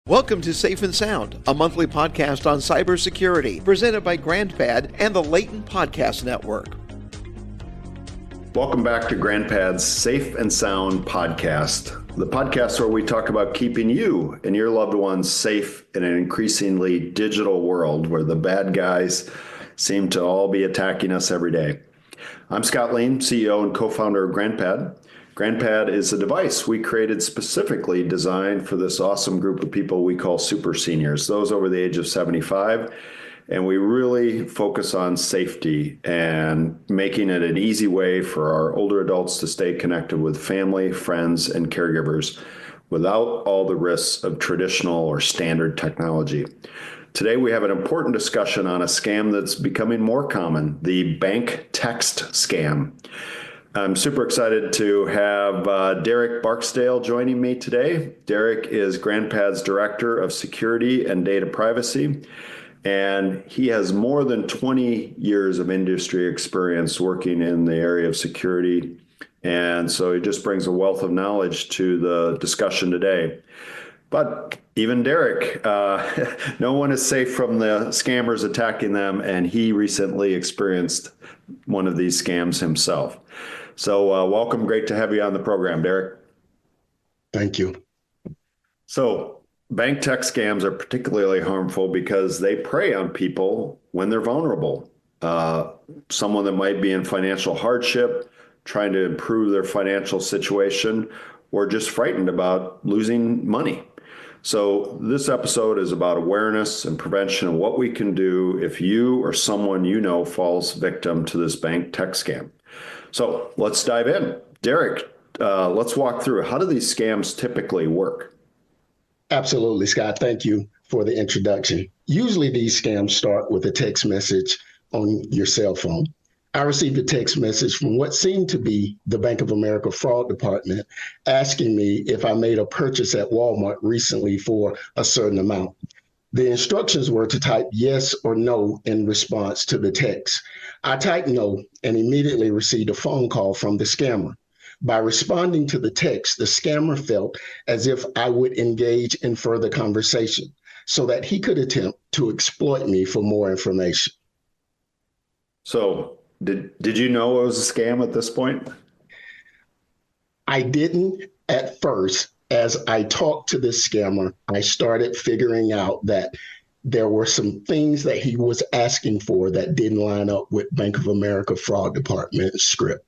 Welcome to Safe and Sound, a monthly podcast on cybersecurity, presented by GrandPad and the Layton Podcast Network. Welcome back to GrandPad's Safe and Sound podcast, the podcast where we talk about keeping you and your loved ones safe in an increasingly digital world where the bad guys seem to all be attacking us every day. I'm Scott Lien, CEO and co-founder of GrandPad. GrandPad is a device we created specifically designed for this awesome group of people we call super seniors, those over the age of 75. And we really focus on safety and making it an easy way for our older adults to stay connected with family, friends, and caregivers without all the risks of traditional or standard technology. Today, we have an important discussion on a scam that's becoming more common, the bank text scam. I'm super excited to have Derrick Barksdale joining me today. Derrick is GrandPad's Director of Security and Data Privacy, and he has more than 20 years of industry experience working in the area of security, and so he just brings a wealth of knowledge to the discussion today. But even Derrick, no one is safe from the scammers attacking them, and he recently experienced one of these scams himself. So welcome. Great to have you on the program, Derrick. Thank you. So bank text scams are particularly harmful because they prey on people when they're vulnerable. Someone that might be in financial hardship, trying to improve their financial situation, or just frightened about losing money. So this episode is about awareness and prevention of what we can do if you or someone you know falls victim to this bank text scam. So let's dive in. Derrick, let's walk through. How do these scams typically work? Absolutely, Scott. Thank you for the introduction. Usually these scams start with a text message on your cell phone. I received a text message from what seemed to be the Bank of America fraud department asking me if I made a purchase at Walmart recently for a certain amount. The instructions were to type yes or no in response to the text. I typed no and immediately received a phone call from the scammer. By responding to the text, the scammer felt as if I would engage in further conversation so that he could attempt to exploit me for more information. So did you know it was a scam at this point? I didn't at first. As I talked to this scammer, I started figuring out that there were some things that he was asking for that didn't line up with Bank of America fraud department script.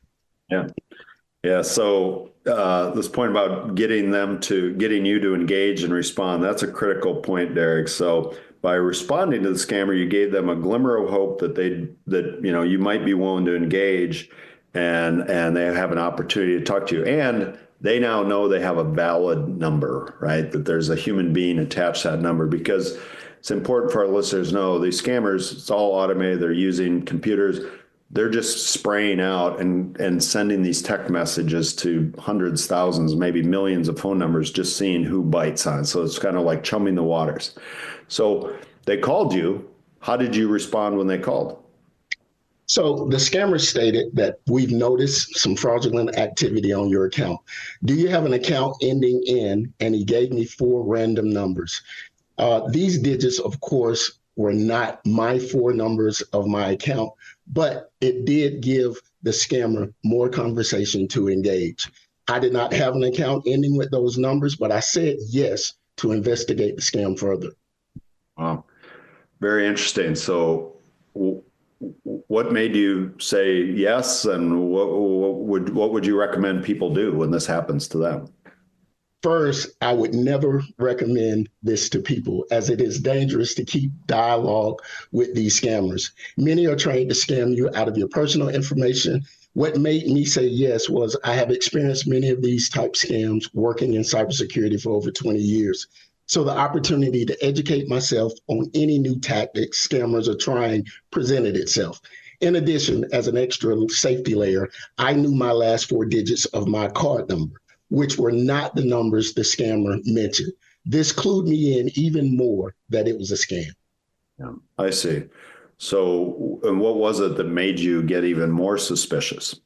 Yeah. So this point about getting you to engage and respond, that's a critical point, Derrick. So by responding to the scammer, you gave them a glimmer of hope that you might be willing to engage and they have an opportunity to talk to you. And they now know they have a valid number, right? That there's a human being attached to that number, because it's important for our listeners to know these scammers, it's all automated. They're using computers. They're just spraying out and sending these text messages to hundreds, thousands, maybe millions of phone numbers, just seeing who bites on it. So it's kind of like chumming the waters. So they called you. How did you respond when they called? So the scammer stated that we've noticed some fraudulent activity on your account. Do you have an account ending in? And he gave me 4 random numbers. These digits, of course, were not my 4 numbers of my account, but it did give the scammer more conversation to engage. I did not have an account ending with those numbers, but I said yes to investigate the scam further. Wow. Very interesting. So what made you say yes, and what would you recommend people do when this happens to them? First, I would never recommend this to people, as it is dangerous to keep dialogue with these scammers. Many are trained to scam you out of your personal information. What made me say yes was I have experienced many of these type scams working in cybersecurity for over 20 years. So the opportunity to educate myself on any new tactics scammers are trying presented itself. In addition, as an extra safety layer, I knew my last 4 digits of my card number, which were not the numbers the scammer mentioned. This clued me in even more that it was a scam. Yeah, I see. So, and what was it that made you get even more suspicious?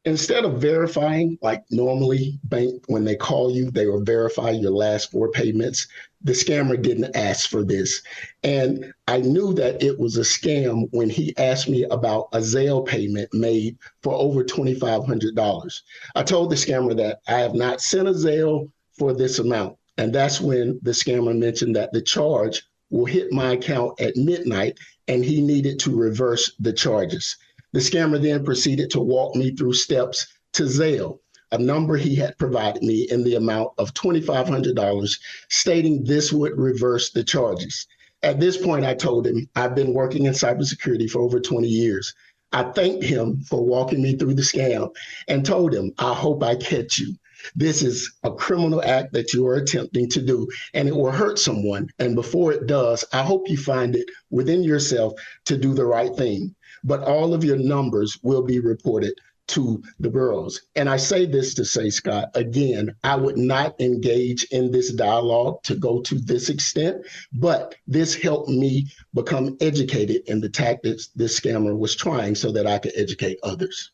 Instead of verifying, like normally bank, when they call you, they will verify your last 4 payments. The scammer didn't ask for this. And I knew that it was a scam when he asked me about a Zelle payment made for over $2,500. I told the scammer that I have not sent a Zelle for this amount. And that's when the scammer mentioned that the charge will hit my account at midnight and he needed to reverse the charges. The scammer then proceeded to walk me through steps to Zelle, a number he had provided me in the amount of $2,500, stating this would reverse the charges. At this point, I told him I've been working in cybersecurity for over 20 years. I thanked him for walking me through the scam and told him, I hope I catch you. This is a criminal act that you are attempting to do, and it will hurt someone. And before it does, I hope you find it within yourself to do the right thing. But all of your numbers will be reported to the bureaus. And I say this to say, Scott, again, I would not engage in this dialogue to go to this extent, but this helped me become educated in the tactics this scammer was trying so that I could educate others.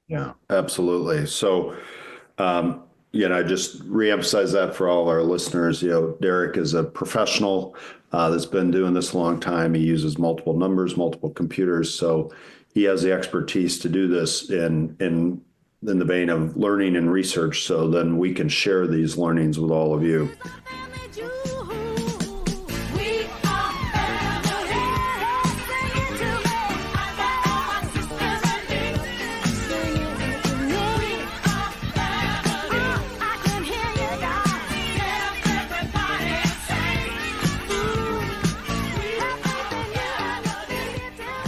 Yeah, absolutely. So, I just reemphasize that for all our listeners. Derrick is a professional that's been doing this a long time. He uses multiple numbers, multiple computers. So he has the expertise to do this in the vein of learning and research. So then we can share these learnings with all of you.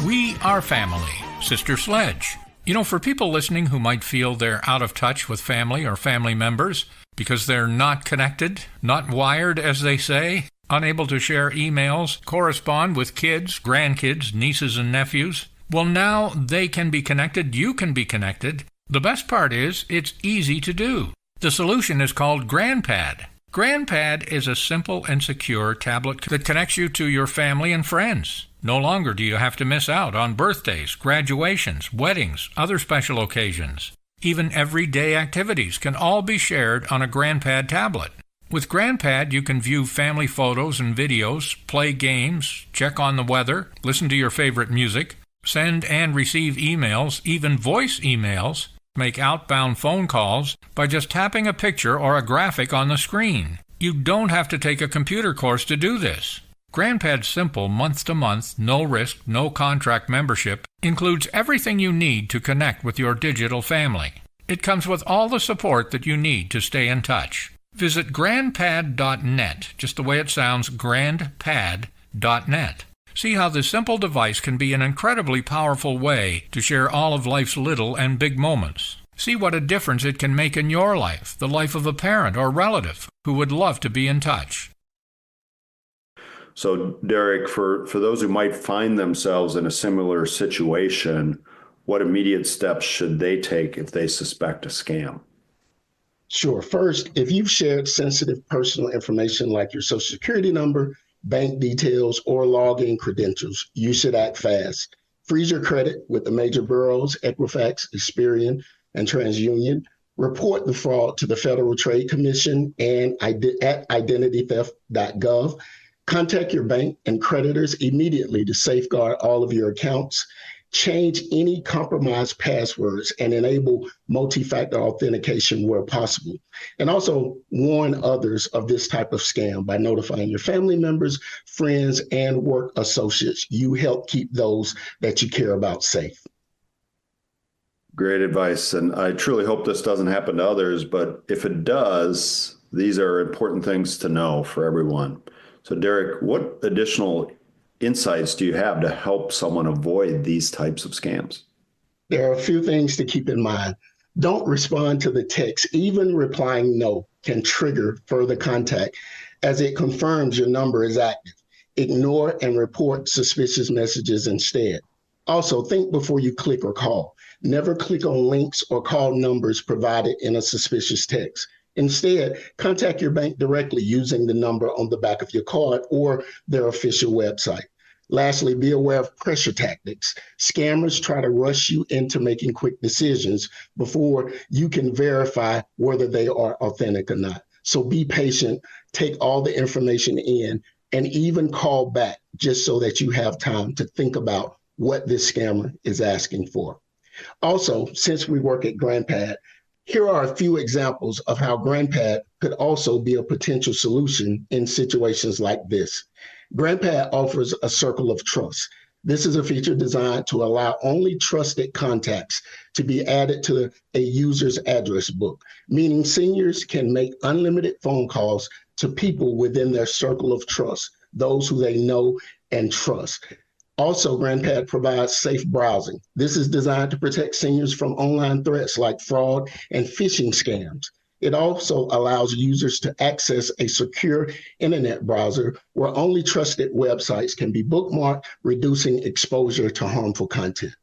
We are family. Sister Sledge. For people listening who might feel they're out of touch with family or family members because they're not connected, not wired, as they say, unable to share emails, correspond with kids, grandkids, nieces and nephews, well, now they can be connected. You can be connected. The best part is it's easy to do. The solution is called GrandPad. GrandPad is a simple and secure tablet that connects you to your family and friends. No longer do you have to miss out on birthdays, graduations, weddings, other special occasions. Even everyday activities can all be shared on a GrandPad tablet. With GrandPad, you can view family photos and videos, play games, check on the weather, listen to your favorite music, send and receive emails, even voice emails, make outbound phone calls by just tapping a picture or a graphic on the screen. You don't have to take a computer course to do this. GrandPad's simple month-to-month, no-risk, no-contract membership includes everything you need to connect with your digital family. It comes with all the support that you need to stay in touch. Visit grandpad.net, just the way it sounds, grandpad.net. See how this simple device can be an incredibly powerful way to share all of life's little and big moments. See what a difference it can make in your life, the life of a parent or relative who would love to be in touch. So, Derrick, for those who might find themselves in a similar situation, what immediate steps should they take if they suspect a scam? Sure. First, if you've shared sensitive personal information like your Social Security number, bank details, or login credentials, you should act fast. Freeze your credit with the major bureaus, Equifax, Experian, and TransUnion. Report the fraud to the Federal Trade Commission and at identitytheft.gov. Contact your bank and creditors immediately to safeguard all of your accounts. Change any compromised passwords and enable multi-factor authentication where possible. And also warn others of this type of scam by notifying your family members, friends, and work associates. You help keep those that you care about safe. Great advice. And I truly hope this doesn't happen to others, but if it does, these are important things to know for everyone. So, Derrick, what additional insights do you have to help someone avoid these types of scams? There are a few things to keep in mind. Don't respond to the text. Even replying no can trigger further contact as it confirms your number is active. Ignore and report suspicious messages instead. Also, think before you click or call. Never click on links or call numbers provided in a suspicious text. Instead, contact your bank directly using the number on the back of your card or their official website. Lastly, be aware of pressure tactics. Scammers try to rush you into making quick decisions before you can verify whether they are authentic or not. So be patient, take all the information in, and even call back just so that you have time to think about what this scammer is asking for. Also, since we work at GrandPad, here are a few examples of how GrandPad could also be a potential solution in situations like this. GrandPad offers a circle of trust. This is a feature designed to allow only trusted contacts to be added to a user's address book, meaning seniors can make unlimited phone calls to people within their circle of trust, those who they know and trust. Also, GrandPad provides safe browsing. This is designed to protect seniors from online threats like fraud and phishing scams. It also allows users to access a secure internet browser where only trusted websites can be bookmarked, reducing exposure to harmful content.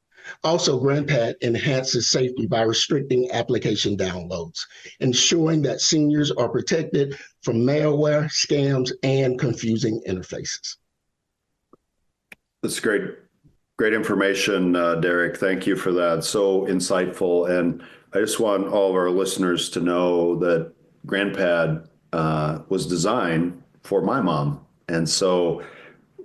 Also, GrandPad enhances safety by restricting application downloads, ensuring that seniors are protected from malware, scams, and confusing interfaces. That's great information, Derrick. Thank you for that. So insightful. And I just want all of our listeners to know that GrandPad was designed for my mom. And so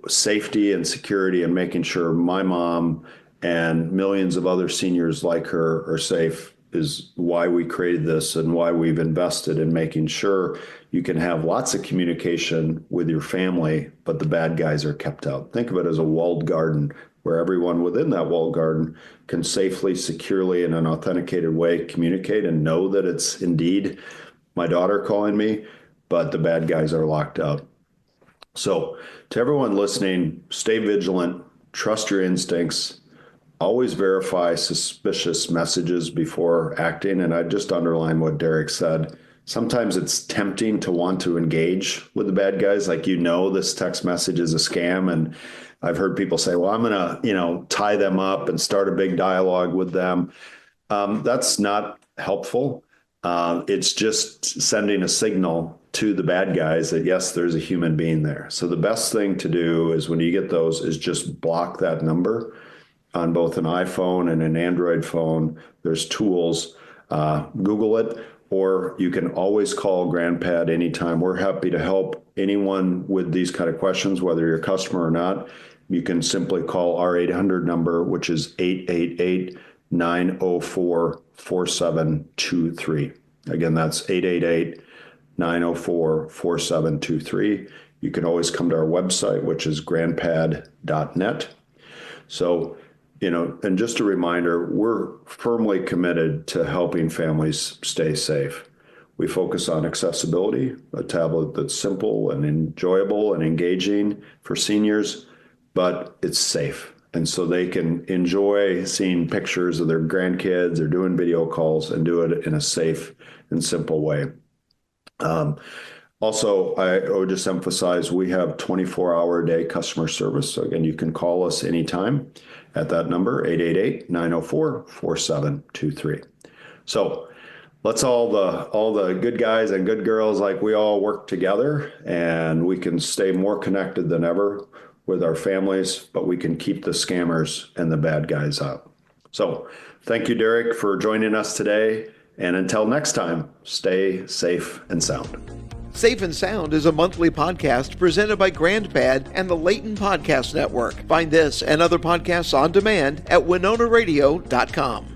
safety and security and making sure my mom and millions of other seniors like her are safe is why we created this and why we've invested in making sure you can have lots of communication with your family, but the bad guys are kept out. Think of it as a walled garden where everyone within that walled garden can safely, securely, in an authenticated way communicate and know that it's indeed my daughter calling me, but the bad guys are locked out. So to everyone listening, stay vigilant, trust your instincts, always verify suspicious messages before acting. And I just underline what Derrick said. Sometimes it's tempting to want to engage with the bad guys. Like, this text message is a scam. And I've heard people say, well, I'm going to, tie them up and start a big dialogue with them. That's not helpful. It's just sending a signal to the bad guys that, yes, there's a human being there. So the best thing to do is when you get those is just block that number. On both an iPhone and an Android phone, there's tools. Google it, or you can always call GrandPad anytime. We're happy to help anyone with these kind of questions, whether you're a customer or not. You can simply call our 800 number, which is 888-904-4723. Again, that's 888-904-4723. You can always come to our website, which is grandpad.net. So, and just a reminder, we're firmly committed to helping families stay safe. We focus on accessibility, a tablet that's simple and enjoyable and engaging for seniors, but it's safe. And so they can enjoy seeing pictures of their grandkids or doing video calls and do it in a safe and simple way. Also, I would just emphasize we have 24-hour-a-day customer service. So again, you can call us anytime at that number, 888-904-4723. So let's all the good guys and good girls, like we all work together, and we can stay more connected than ever with our families, but we can keep the scammers and the bad guys out. So thank you, Derrick, for joining us today. And until next time, stay safe and sound. Safe and Sound is a monthly podcast presented by GrandPad and the Leighton Podcast Network. Find this and other podcasts on demand at WinonaRadio.com.